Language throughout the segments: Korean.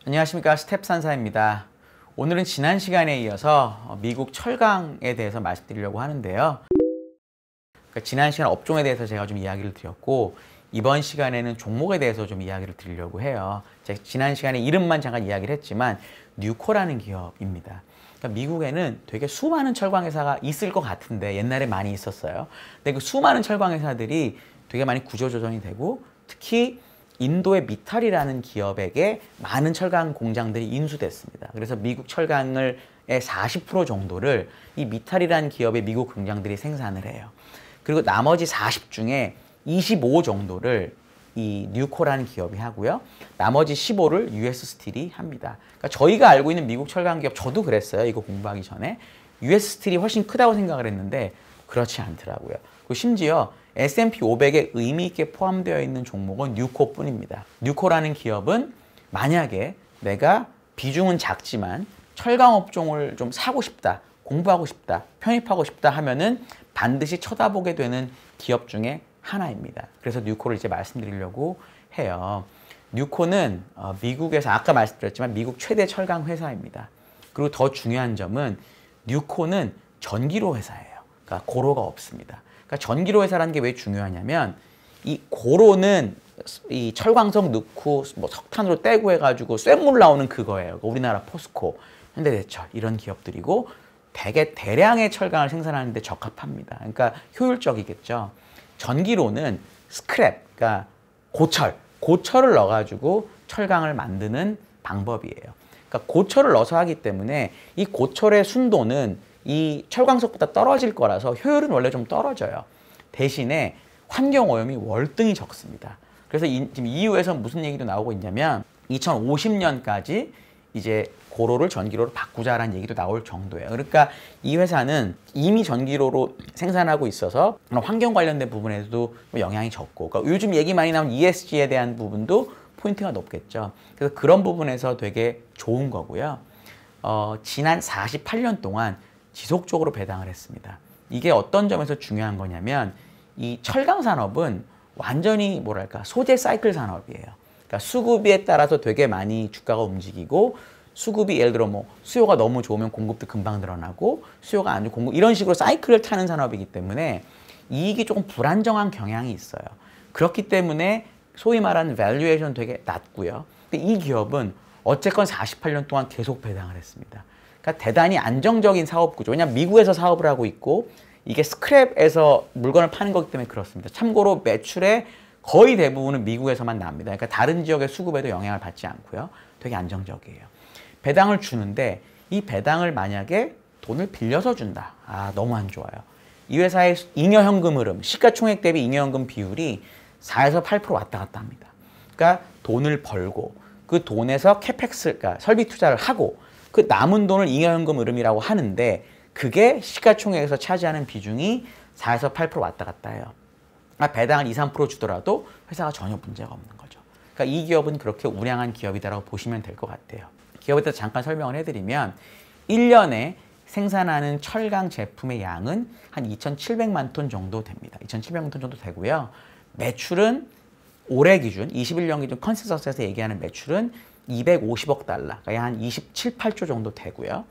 안녕하십니까, 스텝산사입니다. 오늘은 지난 시간에 이어서 미국 철강에 대해서 말씀드리려고 하는데요. 그러니까 지난 시간 업종에 대해서 제가 좀 이야기를 드렸고, 이번 시간에는 종목에 대해서 좀 이야기를 드리려고 해요. 제가 지난 시간에 이름만 잠깐 이야기를 했지만 뉴코라는 기업입니다. 그러니까 미국에는 되게 수많은 철강 회사가 있을 것 같은데, 옛날에 많이 있었어요. 근데 그 수많은 철강 회사들이 되게 많이 구조조정이 되고, 특히 인도의 미탈이라는 기업에게 많은 철강 공장들이 인수됐습니다. 그래서 미국 철강의 40% 정도를 이 미탈이라는 기업의 미국 공장들이 생산을 해요. 그리고 나머지 40 중에 25 정도를 이 뉴코라는 기업이 하고요. 나머지 15를 US 스틸이 합니다. 그러니까 저희가 알고 있는 미국 철강 기업, 저도 그랬어요. 이거 공부하기 전에. US 스틸이 훨씬 크다고 생각을 했는데 그렇지 않더라고요. 그리고 심지어 S&P 500에 의미 있게 포함되어 있는 종목은 뉴코뿐입니다. 뉴코라는 기업은 만약에 내가 비중은 작지만 철강 업종을 좀 사고 싶다, 공부하고 싶다, 편입하고 싶다 하면은 반드시 쳐다보게 되는 기업 중에 하나입니다. 그래서 뉴코를 이제 말씀드리려고 해요. 뉴코는 미국에서 아까 말씀드렸지만 미국 최대 철강 회사입니다. 그리고 더 중요한 점은 뉴코는 전기로 회사예요. 그러니까 고로가 없습니다. 그러니까 전기로 회사라는 게 왜 중요하냐면 이 고로는 이 철광석 넣고 뭐 석탄으로 떼고 해가지고 쇳물 나오는 그거예요. 우리나라 포스코, 현대제철 이런 기업들이고 되게 대량의 철강을 생산하는 데 적합합니다. 그러니까 효율적이겠죠. 전기로는 스크랩, 그러니까 고철을 넣어가지고 철강을 만드는 방법이에요. 그러니까 고철을 넣어서 하기 때문에 이 고철의 순도는 이 철광석보다 떨어질 거라서 효율은 원래 좀 떨어져요. 대신에 환경오염이 월등히 적습니다. 그래서 지금 EU에서 무슨 얘기도 나오고 있냐면 2050년까지 이제 고로를 전기로로 바꾸자라는 얘기도 나올 정도예요. 그러니까 이 회사는 이미 전기로로 생산하고 있어서 환경 관련된 부분에서도 영향이 적고, 그러니까 요즘 얘기 많이 나온 ESG에 대한 부분도 포인트가 높겠죠. 그래서 그런 부분에서 되게 좋은 거고요. 지난 48년 동안 지속적으로 배당을 했습니다. 이게 어떤 점에서 중요한 거냐면 이 철강 산업은 완전히 뭐랄까 소재 사이클 산업이에요. 그러니까 수급에 따라서 되게 많이 주가가 움직이고, 수급이 예를 들어 뭐 수요가 너무 좋으면 공급도 금방 늘어나고, 수요가 안 좋으면 공급, 이런 식으로 사이클을 타는 산업이기 때문에 이익이 조금 불안정한 경향이 있어요. 그렇기 때문에 소위 말하는 밸류에이션 되게 낮고요. 근데 이 기업은 어쨌건 48년 동안 계속 배당을 했습니다. 그러니까 대단히 안정적인 사업 구조. 왜냐하면 미국에서 사업을 하고 있고 이게 스크랩에서 물건을 파는 거기 때문에 그렇습니다. 참고로 매출의 거의 대부분은 미국에서만 납니다. 그러니까 다른 지역의 수급에도 영향을 받지 않고요. 되게 안정적이에요. 배당을 주는데 이 배당을 만약에 돈을 빌려서 준다. 너무 안 좋아요. 이 회사의 잉여현금 흐름, 시가총액 대비 잉여현금 비율이 4에서 8% 왔다 갔다 합니다. 그러니까 돈을 벌고 그 돈에서 캐펙스, 그러니까 설비 투자를 하고 그 남은 돈을 잉여현금 흐름이라고 하는데 그게 시가총액에서 차지하는 비중이 4에서 8% 왔다 갔다 해요. 배당을 2, 3% 주더라도 회사가 전혀 문제가 없는 거죠. 그러니까 이 기업은 그렇게 우량한 기업이다라고 보시면 될 것 같아요. 기업에 대해서 잠깐 설명을 해드리면 1년에 생산하는 철강 제품의 양은 한 2,700만 톤 정도 됩니다. 2,700만 톤 정도 되고요. 매출은 올해 기준, 21년 기준 컨센서스에서 얘기하는 매출은 250억 달러, 그러니까 한 27, 8조 정도 되고요.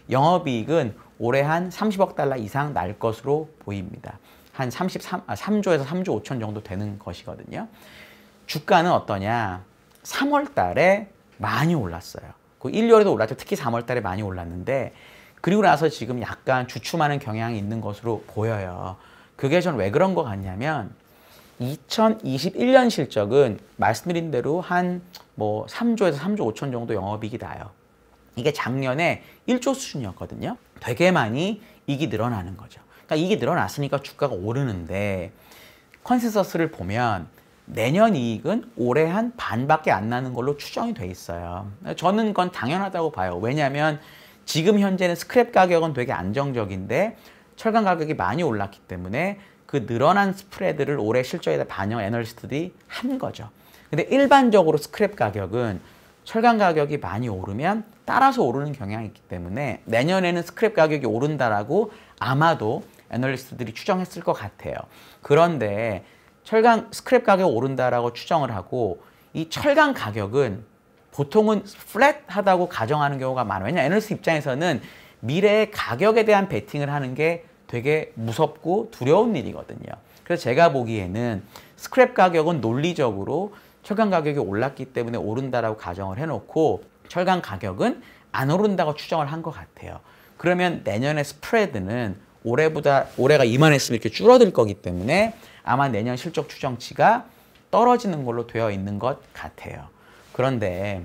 영업이익은 올해 한 30억 달러 이상 날 것으로 보입니다. 한 3조에서 3조 5천 정도 되는 것이거든요. 주가는 어떠냐? 3월 달에 많이 올랐어요. 그 1, 2월에도 올랐죠. 특히 3월 달에 많이 올랐는데 그리고 나서 지금 약간 주춤하는 경향이 있는 것으로 보여요. 그게 전 왜 그런 것 같냐면 2021년 실적은 말씀드린 대로 한 뭐 3조에서 3조 5천 정도 영업이익이 나요. 이게 작년에 1조 수준이었거든요. 되게 많이 이익이 늘어나는 거죠. 그러니까 이익이 늘어났으니까 주가가 오르는데 컨센서스를 보면 내년 이익은 올해 한 반밖에 안 나는 걸로 추정이 돼 있어요. 저는 그건 당연하다고 봐요. 왜냐하면 지금 현재는 스크랩 가격은 되게 안정적인데 철강 가격이 많이 올랐기 때문에 그 늘어난 스프레드를 올해 실적에다 반영 애널리스트들이 한 거죠. 근데 일반적으로 스크랩 가격은 철강 가격이 많이 오르면 따라서 오르는 경향이 있기 때문에 내년에는 스크랩 가격이 오른다라고 아마도 애널리스트들이 추정했을 것 같아요. 그런데 철강 스크랩 가격이 오른다라고 추정을 하고 이 철강 가격은 보통은 플랫하다고 가정하는 경우가 많아요. 왜냐하면 애널리스트 입장에서는 미래의 가격에 대한 베팅을 하는 게 되게 무섭고 두려운 일이거든요. 그래서 제가 보기에는 스크랩 가격은 논리적으로 철강 가격이 올랐기 때문에 오른다라고 가정을 해놓고 철강 가격은 안 오른다고 추정을 한 것 같아요. 그러면 내년의 스프레드는 올해가 이만했으면 이렇게 줄어들 거기 때문에 아마 내년 실적 추정치가 떨어지는 걸로 되어 있는 것 같아요. 그런데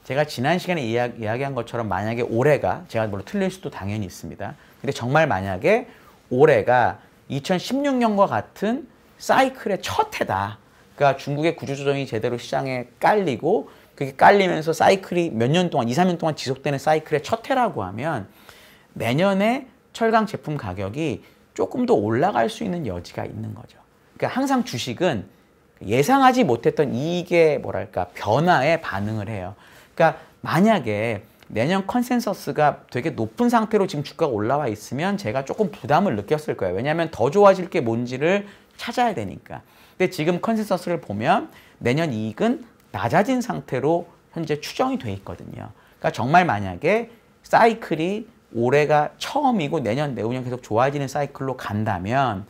제가 지난 시간에 이야기한 것처럼 만약에 올해가, 제가 물론 틀릴 수도 당연히 있습니다. 근데 정말 만약에 올해가 2016년과 같은 사이클의 첫 해다. 그러니까 중국의 구조조정이 제대로 시장에 깔리고 그게 깔리면서 사이클이 몇 년 동안, 2, 3년 동안 지속되는 사이클의 첫 해라고 하면 내년에 철강 제품 가격이 조금 더 올라갈 수 있는 여지가 있는 거죠. 그러니까 항상 주식은 예상하지 못했던 이익의 변화에 반응을 해요. 그러니까 만약에 내년 컨센서스가 되게 높은 상태로 지금 주가가 올라와 있으면 제가 조금 부담을 느꼈을 거예요. 왜냐하면 더 좋아질 게 뭔지를 찾아야 되니까. 근데 지금 컨센서스를 보면 내년 이익은 낮아진 상태로 현재 추정이 돼 있거든요. 그러니까 정말 만약에 사이클이 올해가 처음이고 내후년 계속 좋아지는 사이클로 간다면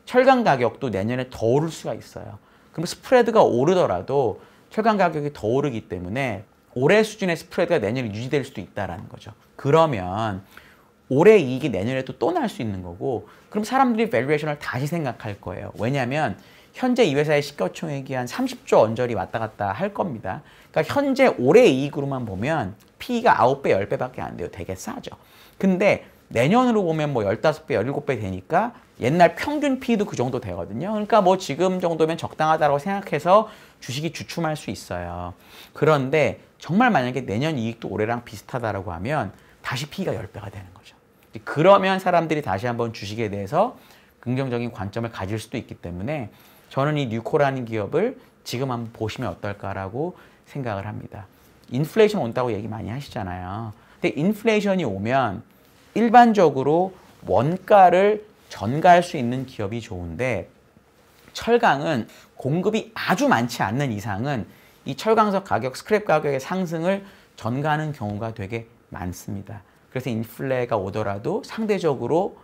철강 가격도 내년에 더 오를 수가 있어요. 그럼 스프레드가 오르더라도 철강 가격이 더 오르기 때문에 올해 수준의 스프레드가 내년에 유지될 수도 있다는 거죠. 그러면 올해 이익이 내년에도 또 날 수 있는 거고, 그럼 사람들이 밸류에이션을 다시 생각할 거예요. 왜냐하면 현재 이 회사의 시가총액이 한 30조 언저리 왔다 갔다 할 겁니다. 그러니까 현재 올해 이익으로만 보면 P가 9배, 10배밖에 안 돼요. 되게 싸죠. 근데 내년으로 보면 뭐 15배, 17배 되니까 옛날 평균 P도 그 정도 되거든요. 그러니까 뭐 지금 정도면 적당하다고 생각해서 주식이 주춤할 수 있어요. 그런데 정말 만약에 내년 이익도 올해랑 비슷하다라고 하면 다시 P가 10배가 되는 거죠. 그러면 사람들이 다시 한번 주식에 대해서 긍정적인 관점을 가질 수도 있기 때문에 저는 이 뉴코라는 기업을 지금 한번 보시면 어떨까라고 생각을 합니다. 인플레이션 온다고 얘기 많이 하시잖아요. 근데 인플레이션이 오면 일반적으로 원가를 전가할 수 있는 기업이 좋은데 철강은 공급이 아주 많지 않는 이상은 이 철강석 가격, 스크랩 가격의 상승을 전가하는 경우가 되게 많습니다. 그래서 인플레가 오더라도 상대적으로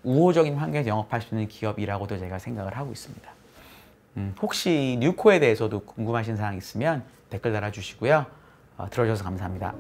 우호적인 환경에서 영업할 수 있는 기업이라고도 제가 생각을 하고 있습니다. 혹시 뉴코에 대해서도 궁금하신 사항 있으면 댓글 달아주시고요. 들어주셔서 감사합니다.